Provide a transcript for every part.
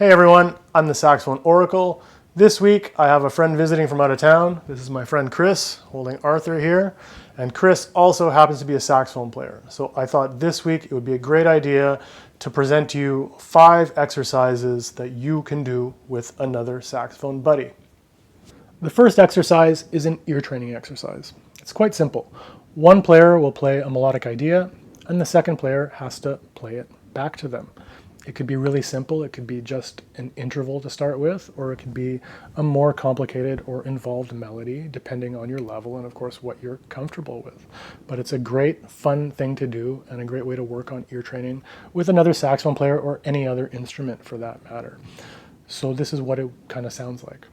Hey everyone, I'm the Saxophone Oracle. This week I have a friend visiting from out of town. This is my friend Chris, holding Arthur here. And Chris also happens to be a saxophone player. So I thought this week it would be a great idea to present to you 5 exercises that you can do with another saxophone buddy. The first exercise is an ear training exercise. It's quite simple. One player will play a melodic idea and the second player has to play it back to them. It could be really simple, it could be just an interval to start with, or it could be a more complicated or involved melody, depending on your level and of course what you're comfortable with. But it's a great fun thing to do and a great way to work on ear training with another saxophone player or any other instrument for that matter. So this is what it kind of sounds like.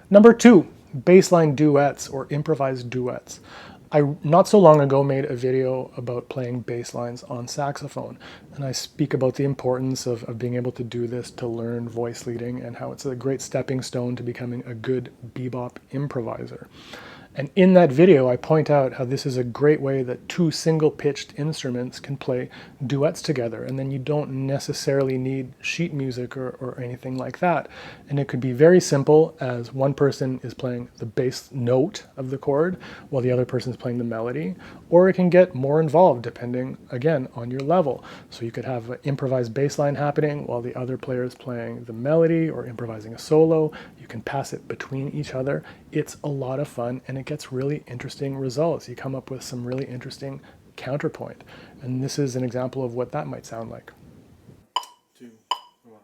Number 2, bassline duets or improvised duets. I not so long ago made a video about playing bass lines on saxophone, and I speak about the importance of being able to do this to learn voice leading and how it's a great stepping stone to becoming a good bebop improviser. And in that video, I point out how this is a great way that 2 single-pitched instruments can play duets together, and then you don't necessarily need sheet music or anything like that. And it could be very simple, as one person is playing the bass note of the chord while the other person is playing the melody, or it can get more involved depending, again, on your level. So you could have an improvised bass line happening while the other player is playing the melody or improvising a solo. You can pass it between each other. It's a lot of fun and it gets really interesting results. You come up with some really interesting counterpoint. And this is an example of what that might sound like. 2, 1.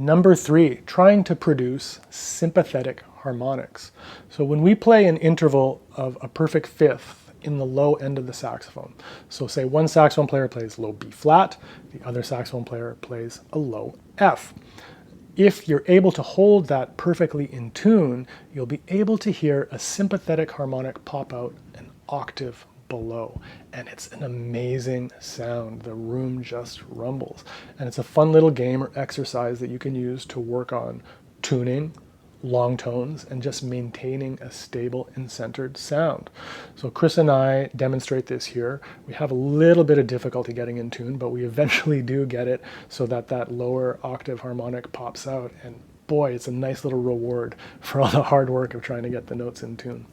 Number 3, trying to produce sympathetic harmonics. So when we play an interval of a perfect fifth in the low end of the saxophone, so say one saxophone player plays low B flat, the other saxophone player plays a low F. If you're able to hold that perfectly in tune, you'll be able to hear a sympathetic harmonic pop out an octave below. And it's an amazing sound. The room just rumbles. And it's a fun little game or exercise that you can use to work on tuning, long tones, and just maintaining a stable and centered sound. So Chris and I demonstrate this here. We have a little bit of difficulty getting in tune, but we eventually do get it so that that lower octave harmonic pops out. And boy, it's a nice little reward for all the hard work of trying to get the notes in tune.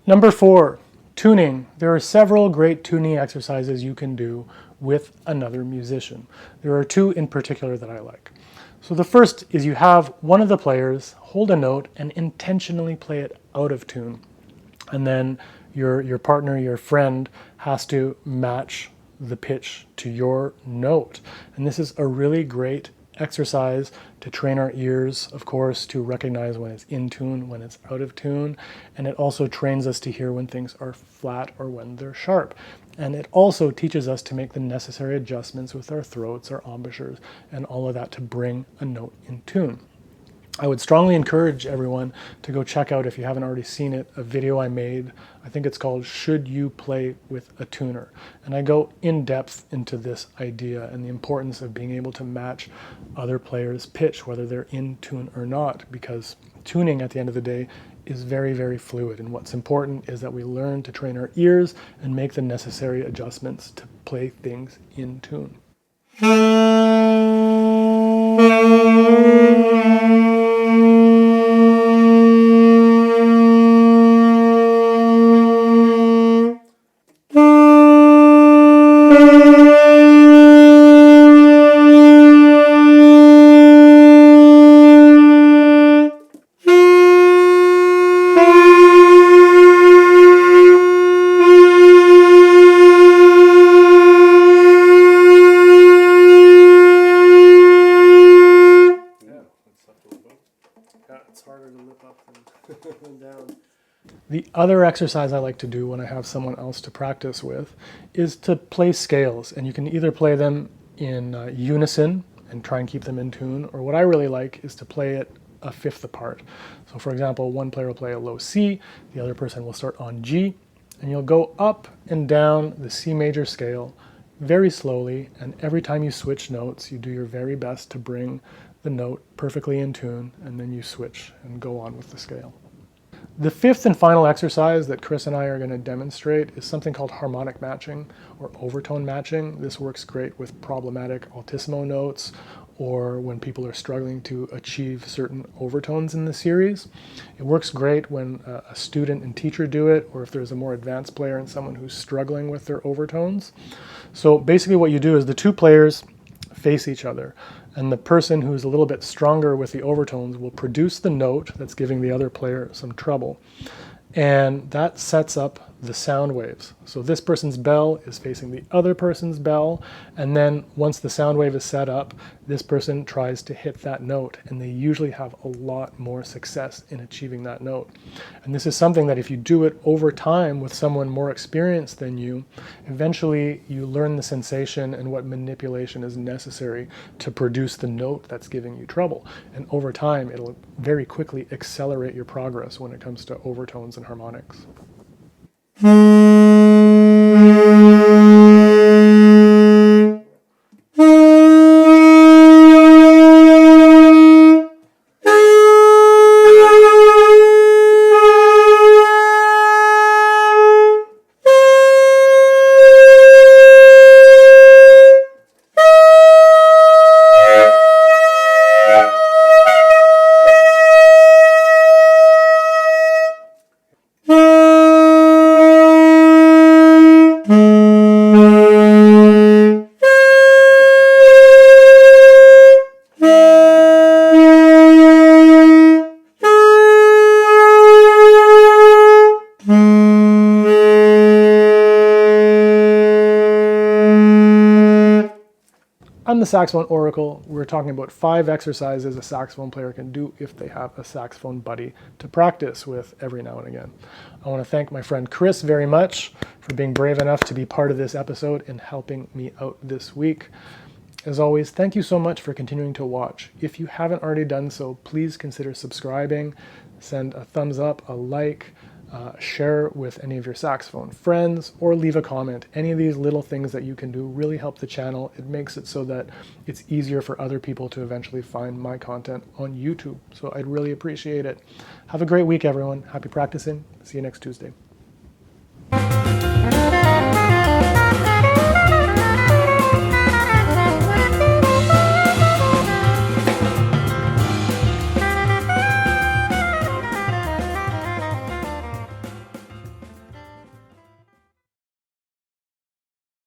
Number 4, tuning. There are several great tuning exercises you can do with another musician. There are 2 in particular that I like. So the first is you have one of the players hold a note and intentionally play it out of tune. And then your partner, your friend, has to match the pitch to your note. And this is a really great exercise to train our ears, of course, to recognize when it's in tune, when it's out of tune. And it also trains us to hear when things are flat or when they're sharp. And it also teaches us to make the necessary adjustments with our throats, our embouchures, and all of that to bring a note in tune. I would strongly encourage everyone to go check out, if you haven't already seen it, a video I made. I think it's called Should You Play with a Tuner? And I go in depth into this idea and the importance of being able to match other players' pitch, whether they're in tune or not, because tuning at the end of the day is very, very fluid. And what's important is that we learn to train our ears and make the necessary adjustments to play things in tune. The other exercise I like to do when I have someone else to practice with is to play scales, and you can either play them in unison and try and keep them in tune, or what I really like is to play it a fifth apart. So for example, one player will play a low C, the other person will start on G, and you'll go up and down the C major scale very slowly, and every time you switch notes, you do your very best to bring the note perfectly in tune, and then you switch and go on with the scale. The fifth and final exercise that Chris and I are going to demonstrate is something called harmonic matching or overtone matching. This works great with problematic altissimo notes or when people are struggling to achieve certain overtones in the series. It works great when a student and teacher do it, or if there's a more advanced player and someone who's struggling with their overtones. So basically what you do is the 2 players face each other, and the person who's a little bit stronger with the overtones will produce the note that's giving the other player some trouble. And that sets up the sound waves. So this person's bell is facing the other person's bell, and then once the sound wave is set up, this person tries to hit that note, and they usually have a lot more success in achieving that note. And this is something that if you do it over time with someone more experienced than you, eventually you learn the sensation and what manipulation is necessary to produce the note that's giving you trouble. And over time, it'll very quickly accelerate your progress when it comes to overtones and harmonics. On the Saxophone Oracle, we're talking about 5 exercises a saxophone player can do if they have a saxophone buddy to practice with every now and again. I want to thank my friend Chris very much for being brave enough to be part of this episode and helping me out this week. As always, thank you so much for continuing to watch. If you haven't already done so, please consider subscribing, send a thumbs up, a like, share with any of your saxophone friends, or leave a comment. Any of these little things that you can do really help the channel. It makes it so that it's easier for other people to eventually find my content on YouTube. So I'd really appreciate it. Have a great week, everyone. Happy practicing. See you next Tuesday.